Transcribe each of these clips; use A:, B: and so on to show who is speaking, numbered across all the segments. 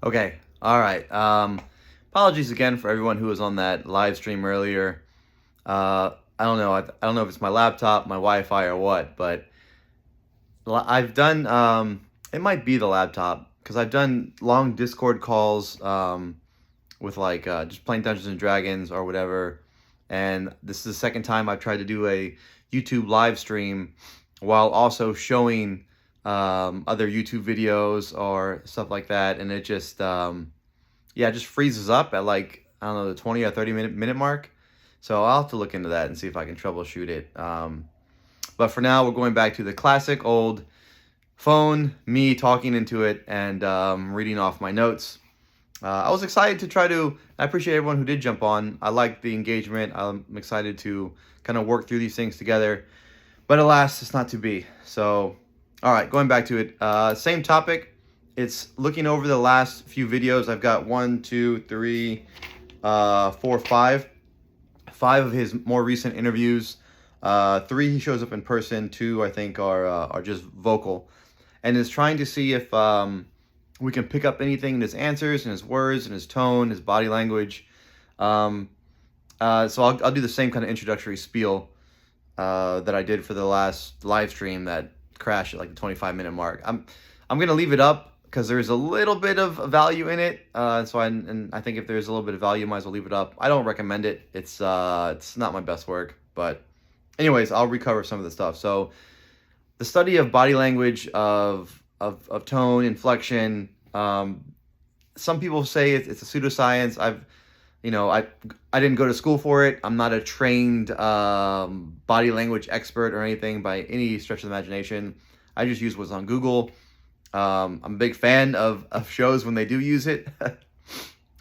A: Okay, all right. Apologies again for everyone who was on that live stream earlier. I don't know. I don't know if it's my laptop, my Wi-Fi, or what, but I've done. It might be the laptop because I've done long Discord calls with like just playing Dungeons and Dragons or whatever, and this is the second time I've tried to do a YouTube live stream while also showing other YouTube videos or stuff like that, and it just yeah, it just freezes up at like, I don't know, the 20 or 30 minute mark. So I'll have to look into that and see if I can troubleshoot it. But for now, we're going back to the classic old phone, me talking into it and reading off my notes. I was excited to I appreciate everyone who did jump on. I like the engagement. I'm excited to kind of work through these things together. But alas, it's not to be. So, all right, going back to it. Same topic. It's looking over the last few videos. I've got 1, 2, 3, 4, 5. 5 of his more recent interviews. 3 he shows up in person. 2 I think are just vocal, and is trying to see if we can pick up anything in his answers and his words and his tone, his body language. So I'll do the same kind of introductory spiel that I did for the last live stream that crashed at like the 25-minute mark. I'm gonna leave it up because there's a little bit of value in it. So I think if there's a little bit of value, might as well leave it up. I don't recommend it. It's not my best work, but anyways, I'll recover some of the stuff. So the study of body language, of tone, inflection. Some people say it's a pseudoscience. I didn't go to school for it. I'm not a trained body language expert or anything by any stretch of the imagination. I just use what's on Google. I'm a big fan of shows when they do use it.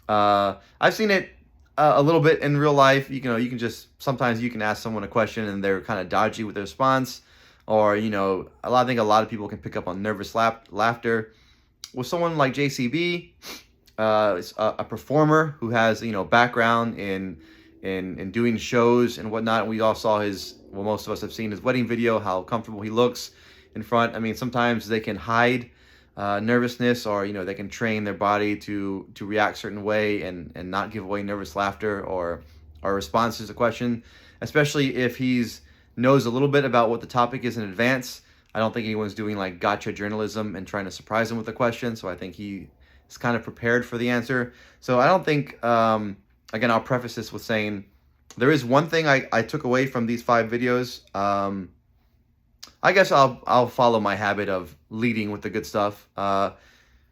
A: I've seen it a little bit in real life. You can just, sometimes you can ask someone a question and they're kind of dodgy with their response. Or, I think a lot of people can pick up on nervous laughter. With someone like JCB, a performer who has, background in doing shows and whatnot. We all saw most of us have seen his wedding video, how comfortable he looks in front. I mean, sometimes they can hide nervousness, or they can train their body to react a certain way and not give away nervous laughter or responses to a question, especially if he's knows a little bit about what the topic is in advance. I don't think anyone's doing like gotcha journalism and trying to surprise him with a question, so I think he is kind of prepared for the answer. So I don't think, again, I'll preface this with saying there is one thing I took away from these 5 videos. I guess I'll follow my habit of leading with the good stuff.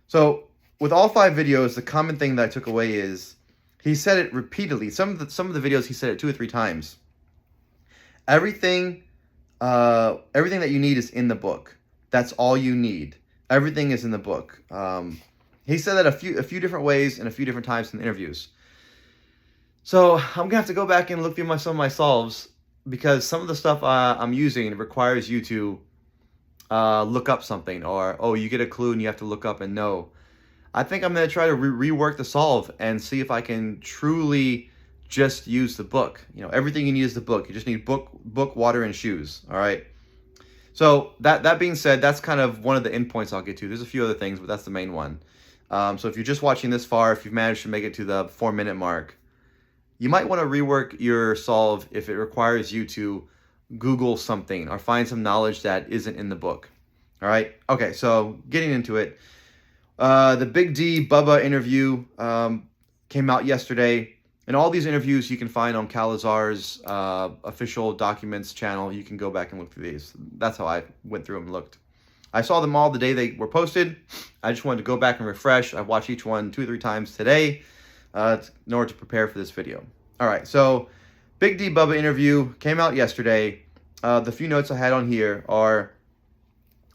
A: So with all 5 videos, the common thing that I took away is he said it repeatedly. Some of the videos he said it 2 or 3 times. Everything that you need is in the book. That's all you need. Everything is in the book. He said that a few different ways and a few different times in interviews. So I'm gonna have to go back and look through some of my solves, because some of the stuff I'm using requires you to look up something, or you get a clue and you have to look up and know. I think I'm gonna try to rework the solve and see if I can truly just use the book. Everything you need is the book. You just need book, water, and shoes. All right. So that being said, that's kind of one of the endpoints I'll get to. There's a few other things, but that's the main one. So if you're just watching this far, if you've managed to make it to the 4-minute mark, you might want to rework your solve if it requires you to Google something or find some knowledge that isn't in the book. All right. Okay. So getting into it, the Big D Bubba interview came out yesterday. And all these interviews you can find on Calazar's official documents channel. You can go back and look through these. That's how I went through them and looked. I saw them all the day they were posted. I just wanted to go back and refresh. I watched each one 2 or 3 times today in order to prepare for this video. All right, so Big D Bubba interview came out yesterday. The few notes I had on here are,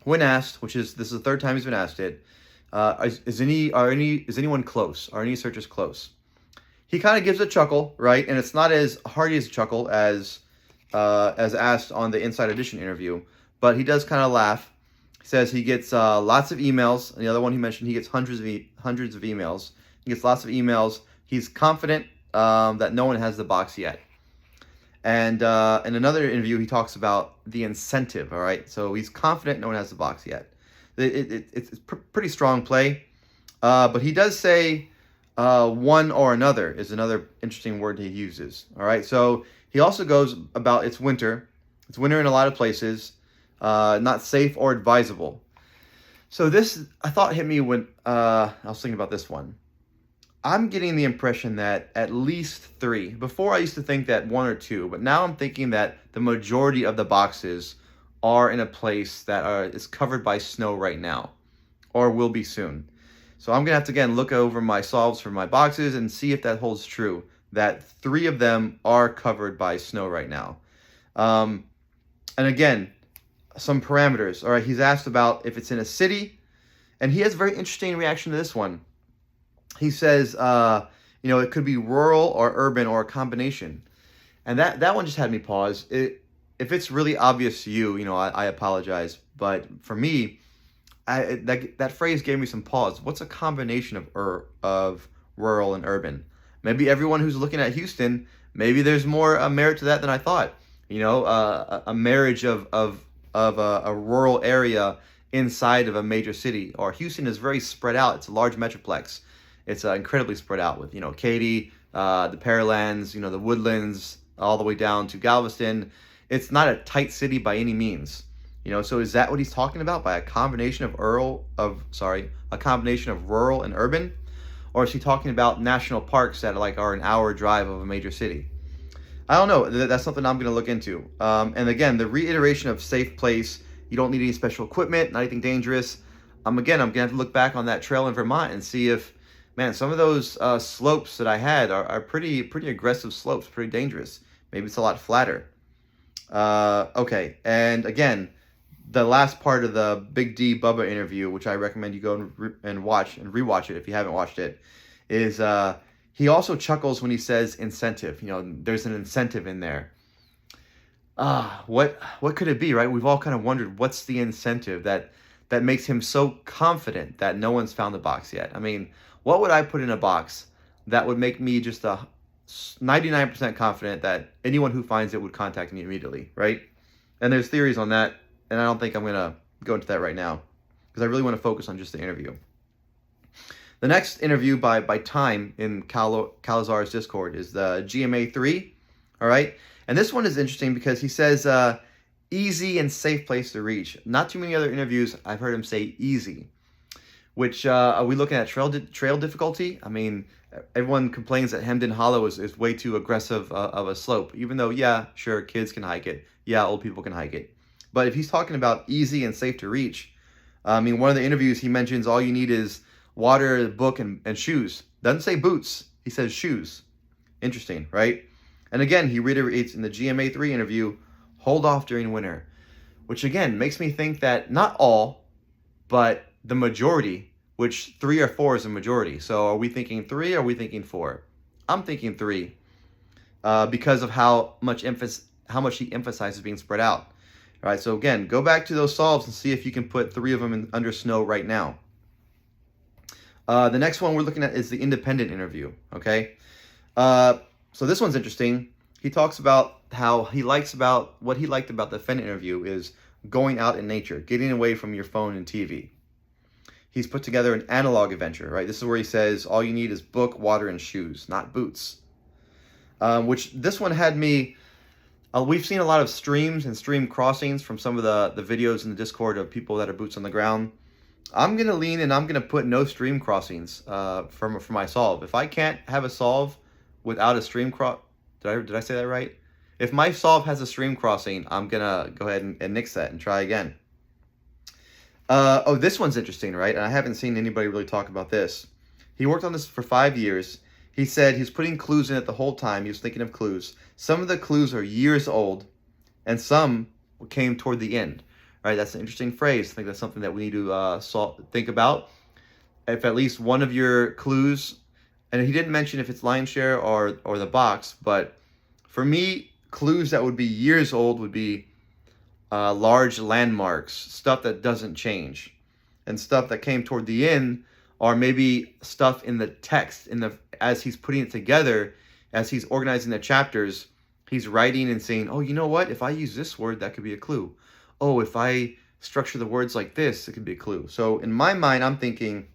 A: when asked, this is the 3rd time he's been asked it, is anyone close? Are any searchers close? He kind of gives a chuckle, right? And it's not as hearty as a chuckle as asked on the Inside Edition interview, but he does kind of laugh. He says he gets lots of emails. And the other one he mentioned, he gets hundreds of emails. He gets lots of emails. He's confident that no one has the box yet. And in another interview, he talks about the incentive, all right? So he's confident no one has the box yet. It's pretty strong play. But he does say one or another is another interesting word he uses. All right, so he also goes about it's winter. It's winter in a lot of places. Not safe or advisable. So this, I thought, hit me when I was thinking about this one. I'm getting the impression that at least 3. Before I used to think that 1 or 2, but now I'm thinking that the majority of the boxes are in a place that is covered by snow right now, or will be soon. So I'm gonna have to again look over my solves for my boxes and see if that holds true. That 3 of them are covered by snow right now. And again, some parameters. All right, he's asked about if it's in a city, and he has a very interesting reaction to this one. He says, it could be rural or urban or a combination. And that one just had me pause. If it's really obvious to you, I apologize. But for me, that phrase gave me some pause. What's a combination of rural and urban? Maybe everyone who's looking at Houston, maybe there's more merit to that than I thought. A marriage of a rural area inside of a major city. Or Houston is very spread out. It's a large metroplex. It's incredibly spread out with, Katy, the Pearlands, the Woodlands, all the way down to Galveston. It's not a tight city by any means. So is that what he's talking about by a combination of rural and urban? Or is he talking about national parks that are an hour drive of a major city? I don't know. That's something I'm going to look into. And again, the reiteration of safe place. You don't need any special equipment, not anything dangerous. I'm going to have to look back on that trail in Vermont and see if, man, some of those slopes that I had are pretty aggressive slopes, pretty dangerous. Maybe it's a lot flatter. Okay, and again, the last part of the Big D Bubba interview, which I recommend you go and watch and rewatch it if you haven't watched it, is he also chuckles when he says incentive. There's an incentive in there. What could it be, right? We've all kind of wondered what's the incentive that makes him so confident that no one's found the box yet. I mean, what would I put in a box that would make me just 99% confident that anyone who finds it would contact me immediately, right? And there's theories on that, and I don't think I'm going to go into that right now because I really want to focus on just the interview. The next interview by Time in Calazar's Discord is the GMA 3, all right? And this one is interesting because he says easy and safe place to reach. Not too many other interviews I've heard him say easy. Which, are we looking at trail difficulty? I mean, everyone complains that Hemden Hollow is way too aggressive of a slope. Even though, yeah, sure, kids can hike it. Yeah, old people can hike it. But if he's talking about easy and safe to reach, I mean, one of the interviews he mentions all you need is water, book, and shoes. Doesn't say boots. He says shoes. Interesting, right? And again, he reiterates in the GMA 3 interview, hold off during winter. Which, again, makes me think that not all, but the majority, which 3 or 4 is a majority. So are we thinking 3 or are we thinking 4? I'm thinking 3 because of how much he emphasizes being spread out. All right, so again, go back to those solves and see if you can put 3 of them under snow right now. The next one we're looking at is the independent interview, okay? So this one's interesting. He talks about what he liked about the Fenn interview is going out in nature, getting away from your phone and TV. He's put together an analog adventure, right? This is where he says all you need is book, water, and shoes, not boots. Which this one had me. We've seen a lot of streams and stream crossings from some of the videos in the Discord of people that are boots on the ground. I'm gonna lean and I'm gonna put no stream crossings for my solve. If I can't have a solve without a stream cross, did I say that right? If my solve has a stream crossing, I'm gonna go ahead and nix that and try again. This one's interesting, right? And I haven't seen anybody really talk about this. He worked on this for 5 years. He said he's putting clues in it the whole time. He was thinking of clues. Some of the clues are years old, and some came toward the end. Right? That's an interesting phrase. I think that's something that we need to think about. If at least one of your clues, and he didn't mention if it's line share or the box, but for me, clues that would be years old would be large landmarks, stuff that doesn't change, and stuff that came toward the end, or maybe stuff in the text as he's putting it together, as he's organizing the chapters, he's writing and saying, oh, you know what? If I use this word, that could be a clue. Oh, if I structure the words like this, it could be a clue. So in my mind, I'm thinking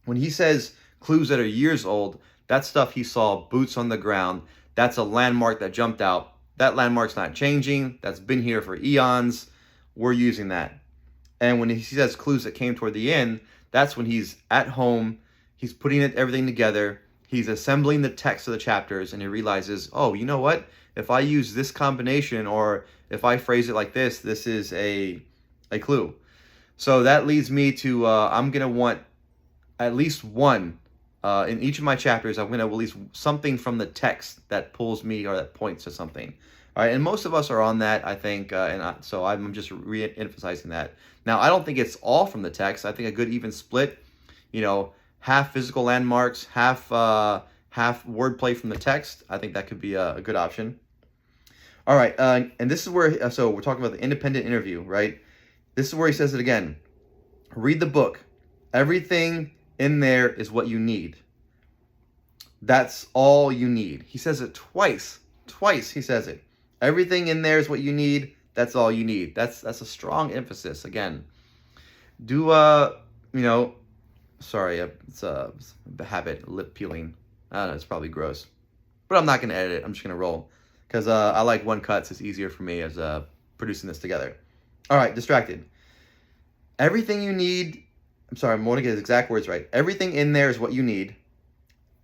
A: When he says clues that are years old, that's stuff he saw boots on the ground. That's a landmark that jumped out. That landmark's not changing. That's been here for eons. We're using that. And when he says clues that came toward the end, that's when he's at home, he's putting everything together, he's assembling the text of the chapters, and he realizes, oh, you know what? If I use this combination, or if I phrase it like this is a clue. So that leads me to, I'm going to want at least one, in each of my chapters, I'm going to at least something from the text that pulls me or that points to something. All right, and most of us are on that, I think, so I'm just re-emphasizing that. Now, I don't think it's all from the text. I think a good even split, half physical landmarks, half wordplay from the text. I think that could be a good option. All right, and this is where, so we're talking about the independent interview, right? This is where he says it again. Read the book. Everything in there is what you need. That's all you need. He says it twice. Twice he says it. Everything in there is what you need. That's all you need. That's a strong emphasis. Again, do sorry, it's a habit, lip peeling. I don't know, it's probably gross, but I'm not gonna edit it. I'm just gonna roll because I like one cut. So it's easier for me as producing this together. All right, distracted. Everything you need. I'm sorry, I'm going to get his exact words right. Everything in there is what you need.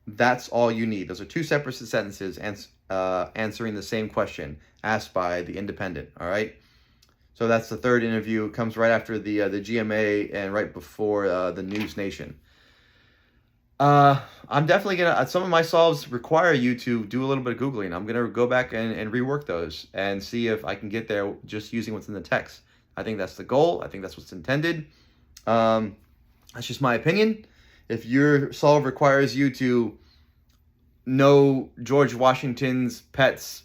A: That's all you need. Those are two separate sentences answering the same question asked by the Independent. All right. So that's the third interview. It comes right after the GMA and right before the News Nation. I'm definitely gonna. Some of my solves require you to do a little bit of Googling. I'm gonna go back and rework those and see if I can get there just using what's in the text. I think that's the goal. I think that's what's intended. That's just my opinion. If your solve requires you to know George Washington's pet's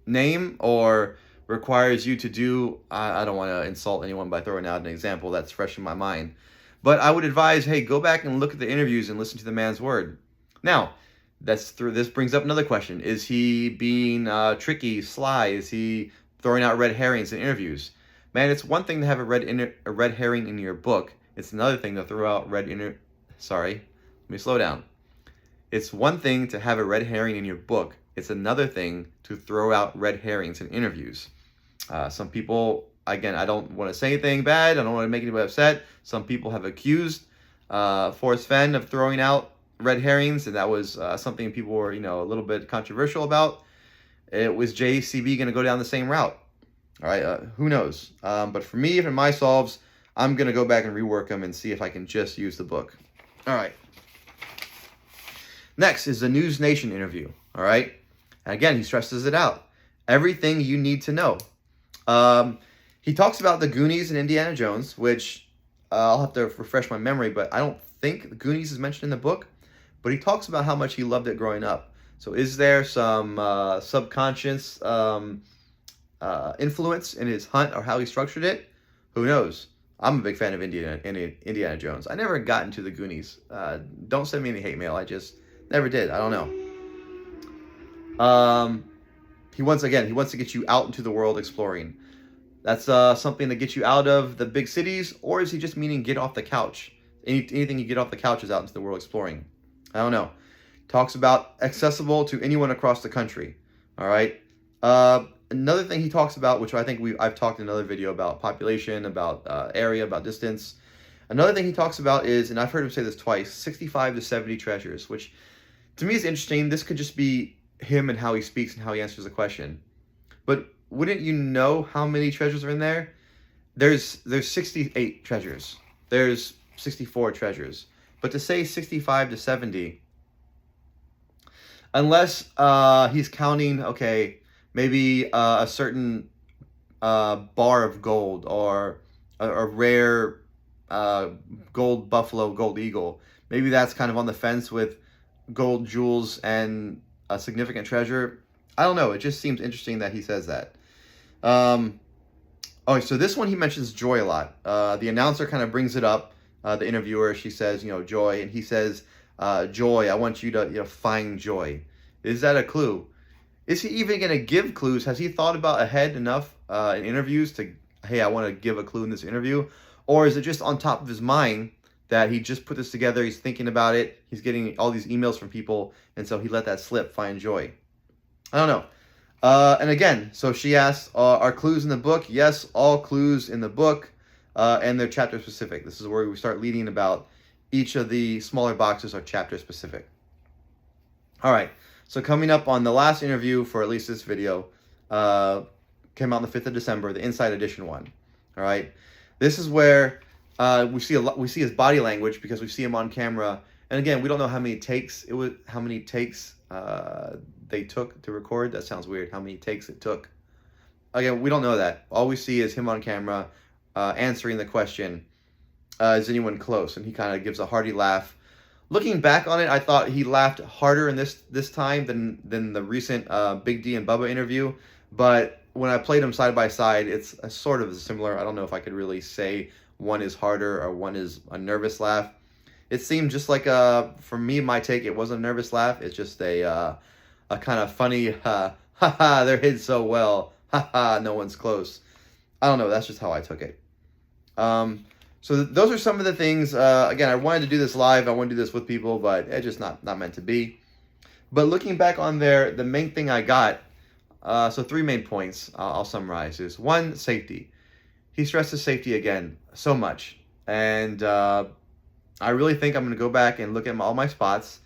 A: name, or requires you to do, I don't want to insult anyone by throwing out an example that's fresh in my mind, but I would advise, hey, go back and look at the interviews and listen to the man's word. Now, this brings up another question. Is he being tricky, sly? Is he throwing out red herrings in interviews? Man, it's one thing to have a red herring in your book. It's another thing to throw out Sorry, let me slow down. It's one thing to have a red herring in your book. It's another thing to throw out red herrings in interviews. Some people, again, I don't want to say anything bad. I don't want to make anybody upset. Some people have accused Forrest Fenn of throwing out red herrings, and that was something people were, a little bit controversial about. It was JCB going to go down the same route? All right, who knows? But for me, for my solves, I'm going to go back and rework them and see if I can just use the book. All right. Next is the News Nation interview. All right. And again, he stresses it out. Everything you need to know. He talks about the Goonies and Indiana Jones, which I'll have to refresh my memory, but I don't think the Goonies is mentioned in the book. But he talks about how much he loved it growing up. So is there some subconscious influence in his hunt or how he structured it? Who knows? I'm a big fan of Indiana Jones. I never got into the Goonies. Don't send me any hate mail. I just never did. I don't know. He wants to get you out into the world exploring. That's something to get you out of the big cities, or is he just meaning get off the couch? Anything you get off the couch is out into the world exploring. I don't know. Talks about accessible to anyone across the country. All right. Another thing he talks about, which I think I've talked in another video about population, about area, about distance. Another thing he talks about is, and I've heard him say this twice, 65 to 70 treasures, which to me is interesting. This could just be him and how he speaks and how he answers the question. But wouldn't you know how many treasures are in there? There's 68 treasures. There's 64 treasures. But to say 65 to 70, unless he's counting, okay, maybe a certain bar of gold, or a rare gold buffalo, gold eagle. Maybe that's kind of on the fence with gold jewels and a significant treasure. I don't know. It just seems interesting that he says that. So this one he mentions joy a lot. The announcer kind of brings it up. The interviewer, she says, joy, and he says, joy. I want you to find joy. Is that a clue? Is he even going to give clues? Has he thought about ahead enough in interviews to, hey, I want to give a clue in this interview? Or is it just on top of his mind that he just put this together. He's thinking about it. He's getting all these emails from people, and so he let that slip. Find joy. I don't know. And again, so she asked, are clues in the book? Yes, all clues in the book, and they're chapter specific. This is where we start leading about each of the smaller boxes are chapter specific. All right, so coming up on the last interview for at least this video, came out on the 5th of December, the Inside Edition one. All right, this is where we see his body language because we see him on camera, and again, we don't know how many takes they took to record. That sounds weird. How many takes it took? Again, we don't know that. All we see is him on camera answering the question, is anyone close? And he kind of gives a hearty laugh. Looking back on it, I thought he laughed harder in this time than the recent Big D and Bubba interview. But when I played them side by side, it's a sort of similar. I don't know if I could really say one is harder or one is a nervous laugh. It seemed just like for me, my take, it wasn't a nervous laugh. It's just a kind of funny, ha ha, they're hid so well, ha ha, no one's close. I don't know. That's just how I took it. So those are some of the things. Again, I wanted to do this live. I want to do this with people, but it's just not meant to be. But looking back on there, the main thing I got, so 3 main points I'll summarize is 1, safety. He stresses safety again so much. And I really think I'm going to go back and look at all my spots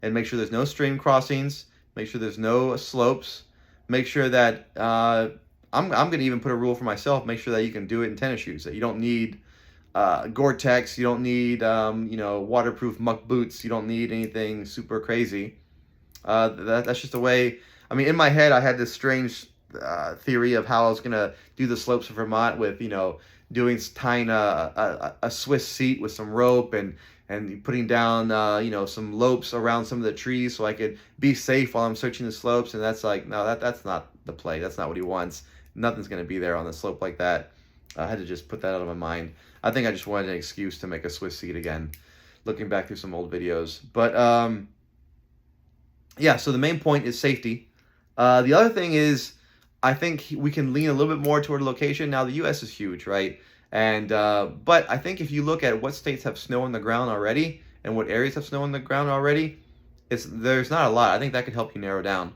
A: and make sure there's no stream crossings, make sure there's no slopes, make sure that I'm going to even put a rule for myself, make sure that you can do it in tennis shoes, that you don't need Gore-Tex, you don't need waterproof muck boots, you don't need anything super crazy. That's just the way. I mean, in my head, I had this strange theory of how I was gonna do the slopes of Vermont with tying a Swiss seat with some rope and putting down some lopes around some of the trees so I could be safe while I'm searching the slopes. And that's like, no, that's not the play. That's not what he wants. Nothing's gonna be there on the slope like that. I had to just put that out of my mind. I think I just wanted an excuse to make a Swiss seat again, looking back through some old videos. But yeah, so the main point is safety. The other thing is, I think we can lean a little bit more toward location. Now, the U.S. is huge, right? And but I think if you look at what states have snow on the ground already and what areas have snow on the ground already, there's not a lot. I think that could help you narrow down.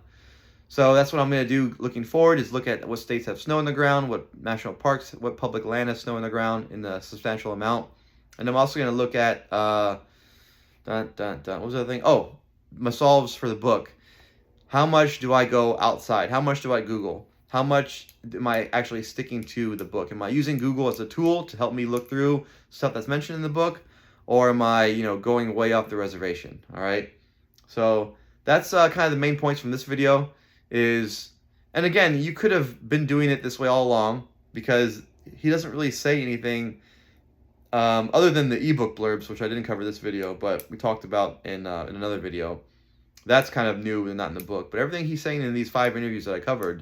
A: So that's what I'm going to do looking forward, is look at what states have snow on the ground, what national parks, what public land has snow on the ground in a substantial amount. And I'm also going to look at, what was the other thing? Oh, my solves for the book. How much do I go outside? How much do I Google? How much am I actually sticking to the book? Am I using Google as a tool to help me look through stuff that's mentioned in the book? Or am I, going way off the reservation? All right. So that's kind of the main points from this video. And again, you could have been doing it this way all along, because he doesn't really say anything other than the ebook blurbs, which I didn't cover this video, but we talked about in another video. That's kind of new and not in the book. But everything he's saying in these 5 interviews that I covered,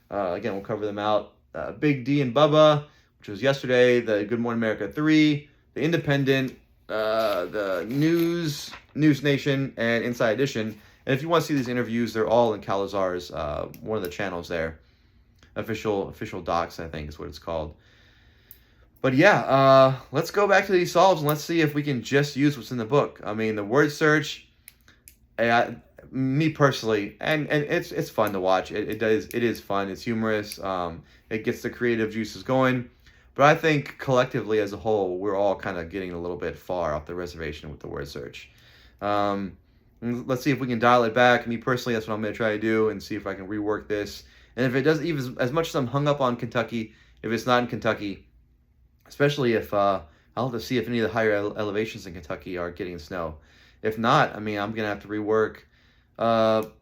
A: again, we'll cover them out. Big D and Bubba, which was yesterday, the Good Morning America 3, the Independent, the News Nation, and Inside Edition. And if you want to see these interviews, they're all in Calazar's, one of the channels there. Official Docs, I think is what it's called. But yeah, let's go back to these solves and let's see if we can just use what's in the book. I mean, the word search, me personally, and it's fun to watch. It is fun. It's humorous. It gets the creative juices going. But I think collectively as a whole, we're all kind of getting a little bit far off the reservation with the word search. Let's see if we can dial it back. Me personally, that's what I'm going to try to do, and see if I can rework this. And if it does, even as much as I'm hung up on Kentucky, if it's not in Kentucky, especially if I'll have to see if any of the higher elevations in Kentucky are getting snow. If not, I mean, I'm going to have to rework. What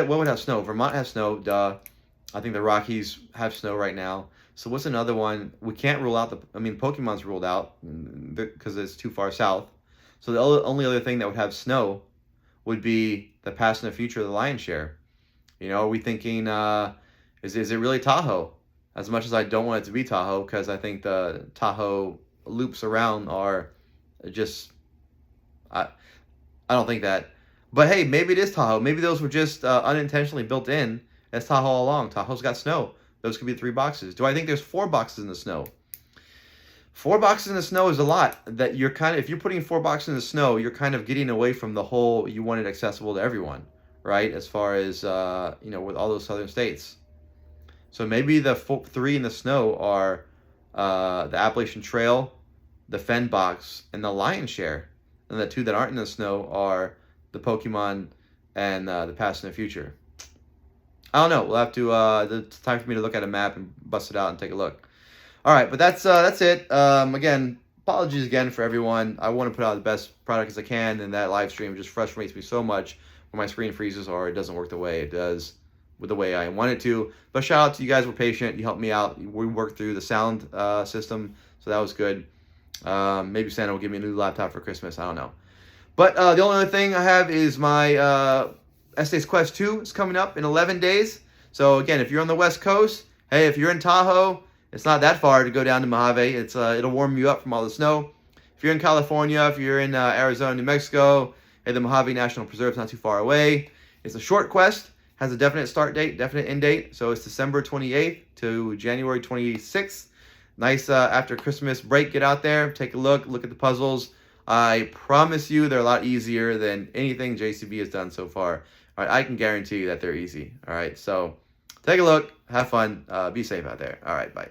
A: would have snow? Vermont has snow, duh. I think the Rockies have snow right now. So what's another one? We can't rule out Pokemon's ruled out because it's too far south. So the only other thing that would have snow would be the past and the future of the lion's share. Are we thinking, is it really Tahoe? As much as I don't want it to be Tahoe, because I think the Tahoe loops around are just, I don't think that. But hey, maybe it is Tahoe. Maybe those were just unintentionally built in as Tahoe all along. Tahoe's got snow. Those could be 3 boxes. Do I think there's 4 boxes in the snow? 4 boxes in the snow is a lot. That you're kind of, if you're putting 4 boxes in the snow, you're kind of getting away from the whole, you want it accessible to everyone, right? As far as, with all those southern states. So maybe the 3 in the snow are the Appalachian Trail, the Fen Box, and the Lion's Share. And the 2 that aren't in the snow are the Pokemon and the Past and the Future. I don't know. We'll have to. It's time for me to look at a map and bust it out and take a look. All right, but that's it. Again, apologies again for everyone. I want to put out the best product as I can, and that live stream just frustrates me so much when my screen freezes or it doesn't work the way it does with the way I want it to. But shout out to you guys who were patient. You helped me out. We worked through the sound system, so that was good. Maybe Santa will give me a new laptop for Christmas. I don't know. But the only other thing I have is my Estates Quest 2 is coming up in 11 days. So again, if you're on the West Coast, hey, if you're in Tahoe, it's not that far to go down to Mojave. It'll warm you up from all the snow. If you're in California, if you're in Arizona, New Mexico, hey, the Mojave National Preserve is not too far away. It's a short quest, has a definite start date, definite end date. So it's December 28th to January 26th. Nice after Christmas break, get out there, take a look at the puzzles. I promise you they're a lot easier than anything JCB has done so far. All right, I can guarantee you that they're easy. All right, so take a look, have fun, be safe out there. All right, bye.